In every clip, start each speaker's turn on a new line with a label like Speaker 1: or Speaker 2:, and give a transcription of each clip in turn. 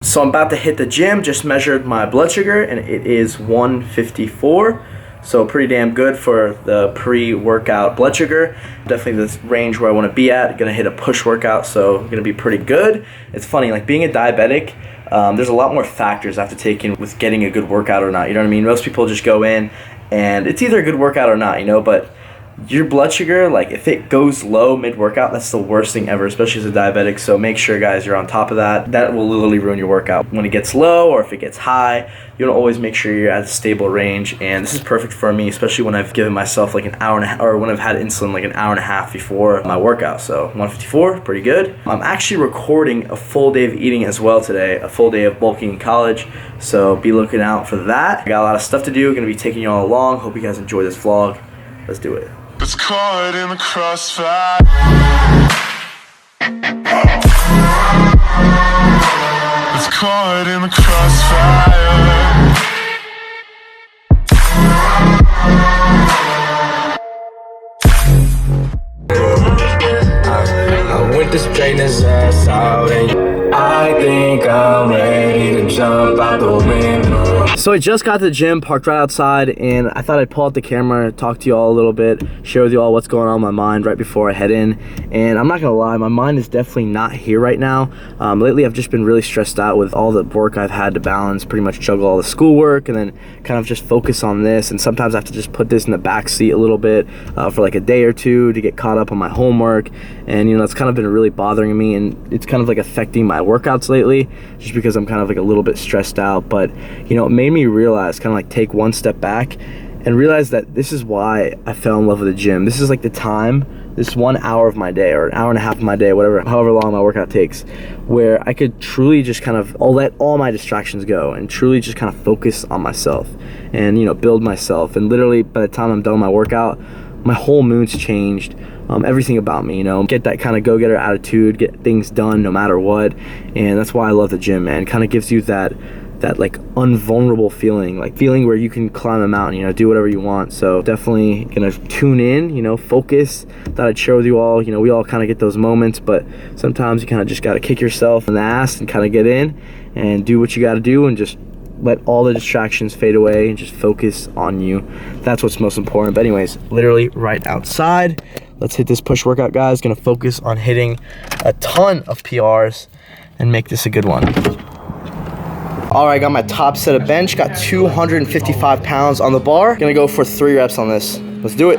Speaker 1: So I'm about to hit the gym, just measured my blood sugar, and it is 154. So pretty damn good for the pre-workout blood sugar. Definitely this range where I want to be at. Gonna hit a push workout, so gonna be pretty good. It's funny, like being a diabetic, there's a lot more factors I have to take in with getting a good workout or not. You know what I mean? Most people just go in and it's either a good workout or not, you know, but your blood sugar, like if it goes low mid-workout, that's the worst thing ever, especially as a diabetic. So make sure, guys, you're on top of that. That will literally ruin your workout. When it gets low or if it gets high, you want to always make sure you're at a stable range. And this is perfect for me, especially when I've given myself like an hour and a half, or when I've had insulin like an hour and a half before my workout. So 154, pretty good. I'm actually recording a full day of eating as well today, a full day of bulking in college. So be looking out for that. I got a lot of stuff to do. Gonna be taking you all along. Hope you guys enjoy this vlog. Let's do it.
Speaker 2: It's caught in the crossfire. It's caught in the crossfire.
Speaker 3: I went to straighten his ass out, and I think I'm ready to jump out the window.
Speaker 1: So I just got to the gym, parked right outside, and I thought I'd pull out the camera, talk to you all a little bit, share with you all what's going on in my mind right before I head in. And I'm not gonna lie, my mind is definitely not here right now. Lately I've just been really stressed out with all the work I've had to balance, pretty much juggle all the schoolwork and then kind of just focus on this. And sometimes I have to just put this in the back seat a little bit for like a day or two to get caught up on my homework. And you know, it's kind of been really bothering me, and it's kind of like affecting my workouts lately, just because I'm kind of like a little bit stressed out. But you know, it made me realize, kind of like take one step back and realize that this is why I fell in love with the gym. This is like the time, this 1 hour of my day or an hour and a half of my day, whatever, however long my workout takes, where I could truly just kind of let all my distractions go and truly just kind of focus on myself and, you know, build myself. And literally by the time I'm done with my workout, my whole mood's changed. Everything about me, you know, get that kind of go-getter attitude, get things done no matter what. And that's why I love the gym, man. It kind of gives you that like unvulnerable feeling, like feeling where you can climb a mountain, you know, do whatever you want. So definitely gonna tune in, you know, focus. Thought I'd share with you all, you know, we all kind of get those moments, but sometimes you kind of just got to kick yourself in the ass and kind of get in and do what you got to do and just let all the distractions fade away and just focus on you. That's what's most important. But anyways, literally right outside. Let's hit this push workout, guys. Gonna focus on hitting a ton of PRs and make this a good one. All right, got my top set of bench. Got 255 pounds on the bar. Gonna go for 3 reps on this. Let's do it.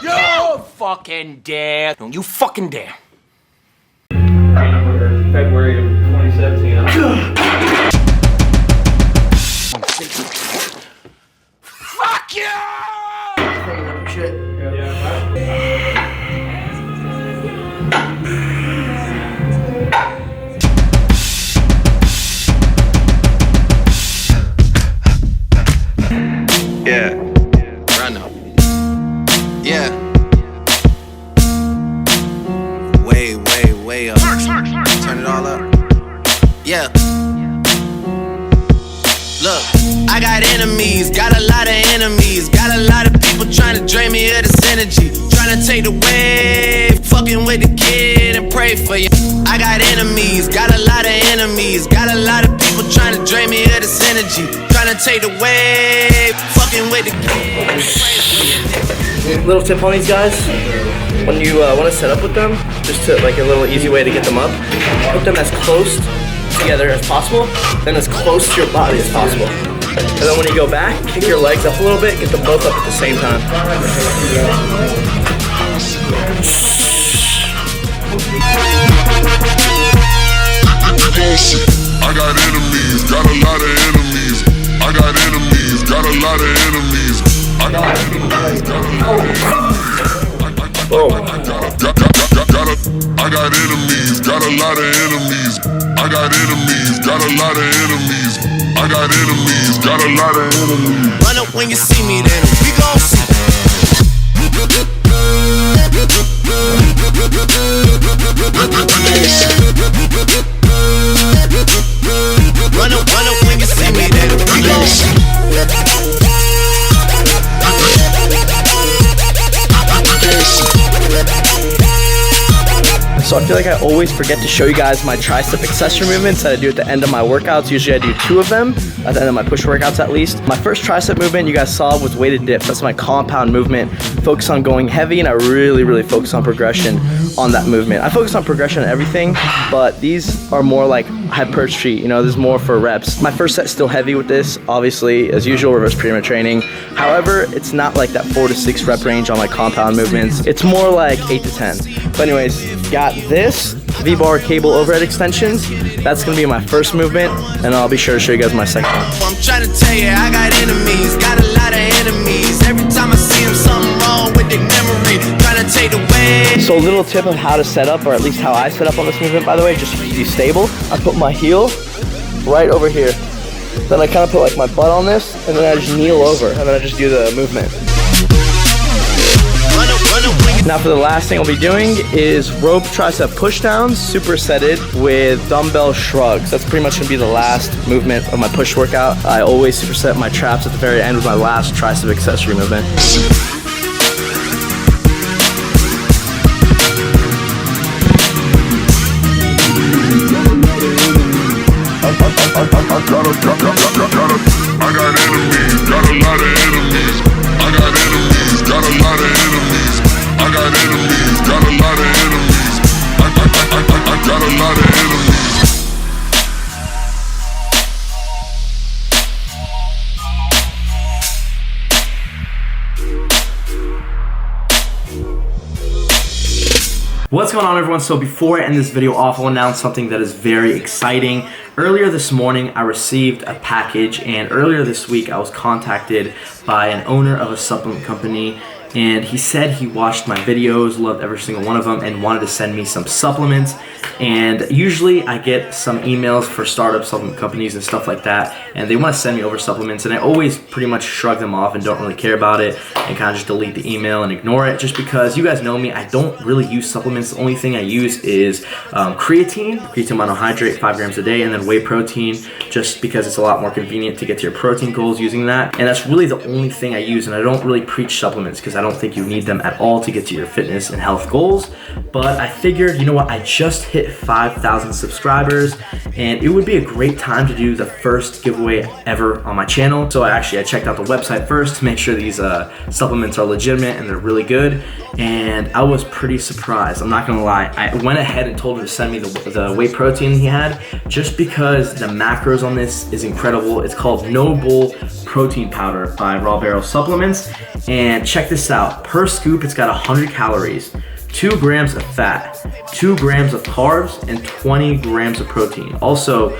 Speaker 4: You fucking dare. Don't you fucking dare.
Speaker 5: February of 2017.
Speaker 4: Fuck you!
Speaker 6: Yeah. Run up. Yeah. Way up. Turn it all up. Yeah. Look, I got enemies, got a lot of enemies, got a lot of people trying to drain me of this energy, trying to take the wave, fucking with the kid and pray for you. I got enemies, got a lot of enemies, got a lot of people trying to drain me of this energy, trying to take the wave, fucking with the kid and pray for you.
Speaker 1: Little tip on these guys, when you want to set up with them, just to like a little easy way to get them up, put them as close together as possible, then as close to your body as possible. And then when you go back, kick your legs up a little bit, get them both up at the same time.
Speaker 2: I got enemies, got a lot of enemies. I got enemies, got a lot of enemies. I got enemies, got a lot of enemies. I got enemies, got a lot of enemies. I got enemies, got a lot of enemies. I got enemies, got a lot of enemies.
Speaker 6: Run up when you see me, then we gon' see. Run up when you see me, then we gon' see.
Speaker 1: feel like I always forget to show you guys my tricep accessory movements that I do at the end of my workouts. Usually I do 2 of them at the end of my push workouts at least. My first tricep movement you guys saw was weighted dips. That's my compound movement. Focus on going heavy, and I really focus on progression on that movement. I focus on progression on everything, but these are more like hypertrophy, you know, this is more for reps. My first set's still heavy with this, obviously, as usual, reverse pyramid training. However, it's not like that 4 to 6 rep range on my compound movements. It's more like 8 to 10. But anyways, got this V-bar cable overhead extensions. That's gonna be my first movement, and I'll be sure to show you guys my second one.
Speaker 6: I'm trying to tell you, I got enemies, got a lot of enemies. Every time I see them, something wrong with their memory. Trying to take away.
Speaker 1: So a little tip of how to set up, or at least how I set up on this movement, by the way, just to be stable. I put my heel right over here. Then I kind of put like my butt on this, and then I just kneel over, and then I just do the movement. Now for the last thing I'll be doing is rope tricep pushdowns supersetted with dumbbell shrugs. That's pretty much gonna be the last movement of my push workout. I always superset my traps at the very end with my last tricep accessory movement.
Speaker 2: I got enemies, got a lot of enemies. I got enemies, got a lot of enemies. I got enemies, got a lot of enemies. I got a lot of enemies.
Speaker 1: What's going on, everyone? So before I end this video off, I'll announce something that is very exciting. Earlier this morning, I received a package, and earlier this week, I was contacted by an owner of a supplement company, and he said he watched my videos, loved every single one of them, and wanted to send me some supplements. And usually I get some emails for startup supplement companies and stuff like that, and they want to send me over supplements, and I always pretty much shrug them off and don't really care about it and kind of just delete the email and ignore it, just because you guys know me, I don't really use supplements. The only thing I use is creatine monohydrate, 5 grams a day, and then whey protein, just because it's a lot more convenient to get to your protein goals using that. And that's really the only thing I use, and I don't really preach supplements because I don't think you need them at all to get to your fitness and health goals. But I figured, you know what, I just hit 5,000 subscribers, and it would be a great time to do the first giveaway ever on my channel. So I checked out the website first to make sure these supplements are legitimate and they're really good, and I was pretty surprised. I'm not gonna lie. I went ahead and told him to send me the whey protein he had, just because the macros on this is incredible. It's called No Bull Protein Powder by Raw Barrel Supplements, and check this out. Per scoop, it's got 100 calories, 2 grams of fat, 2 grams of carbs, and 20 grams of protein. Also,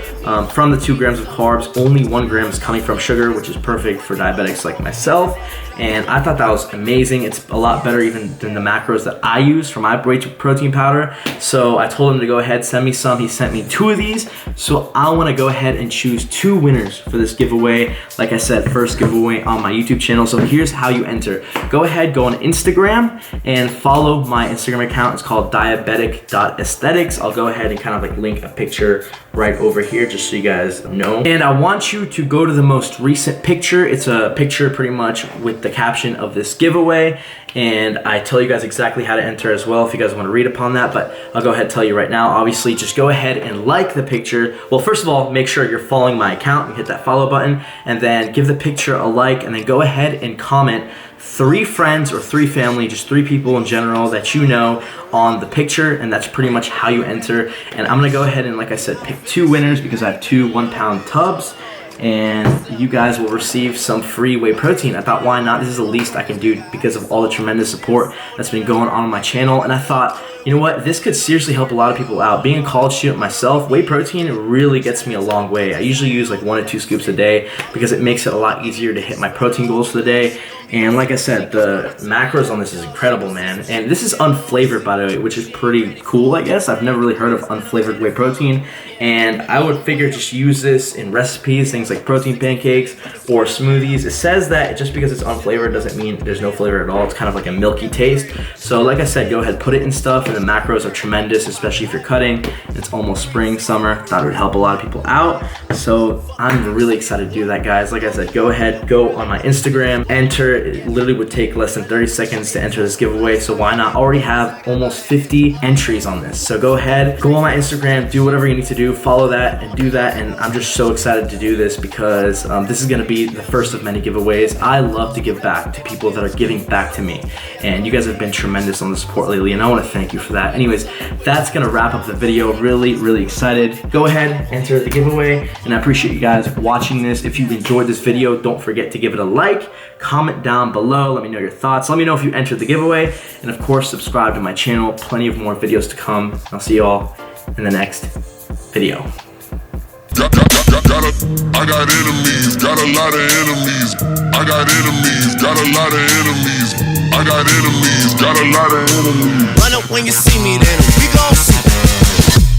Speaker 1: from the 2 grams of carbs, only 1 gram is coming from sugar, which is perfect for diabetics like myself. And I thought that was amazing. It's a lot better even than the macros that I use for my protein powder. So I told him to go ahead, send me some. He sent me 2 of these. So I want to go ahead and choose 2 winners for this giveaway. Like I said, first giveaway on my YouTube channel. So here's how you enter. Go ahead, go on Instagram and follow my Instagram account. It's called diabetic.aesthetics. I'll go ahead and kind of like link a picture right over here just so you guys know. And I want you to go to the most recent picture. It's a picture pretty much with the caption of this giveaway, and I tell you guys exactly how to enter as well if you guys want to read upon that, but I'll go ahead and tell you right now. Obviously, just go ahead and like the picture. Well, first of all, make sure you're following my account and hit that follow button, and then give the picture a like, and then go ahead and comment 3 friends or 3 family, just 3 people in general that you know on the picture, and that's pretty much how you enter. And I'm gonna go ahead and, like I said, pick 2 winners because I have 2 1-pound tubs, and you guys will receive some free whey protein. I thought, why not? This is the least I can do because of all the tremendous support that's been going on my channel. And I thought, you know what, this could seriously help a lot of people out. Being a college student myself, whey protein really gets me a long way. I usually use like 1 to 2 scoops a day because it makes it a lot easier to hit my protein goals for the day. And like I said, the macros on this is incredible, man. And this is unflavored, by the way, which is pretty cool, I guess. I've never really heard of unflavored whey protein. And I would figure just use this in recipes, things like protein pancakes, pancakes or smoothies. It says that just because it's unflavored doesn't mean there's no flavor at all. It's kind of like a milky taste. So like I said, go ahead, put it in stuff, and the macros are tremendous, especially if you're cutting. It's almost spring, summer. Thought it would help a lot of people out. So I'm really excited to do that, guys. Like I said, go ahead, go on my Instagram, enter. It literally would take less than 30 seconds to enter this giveaway. So why not? Already have almost 50 entries on this. So go ahead, go on my Instagram, do whatever you need to do, follow that and do that. And I'm just so excited to do this because this is gonna be the first of many giveaways. I love to give back to people that are giving back to me. And you guys have been tremendous on the support lately, and I wanna thank you for that. Anyways, that's gonna wrap up the video. Really, really excited. Go ahead, enter the giveaway, and I appreciate you guys watching this. If you enjoyed this video, don't forget to give it a like, comment down below, let me know your thoughts. Let me know if you entered the giveaway, and of course, subscribe to my channel. Plenty of more videos to come. I'll see you all in the next video.
Speaker 2: I got enemies, got a lot of enemies. I got enemies, got a lot of enemies. I got enemies, got a lot of enemies.
Speaker 6: Run up when you see me, then we gon' see.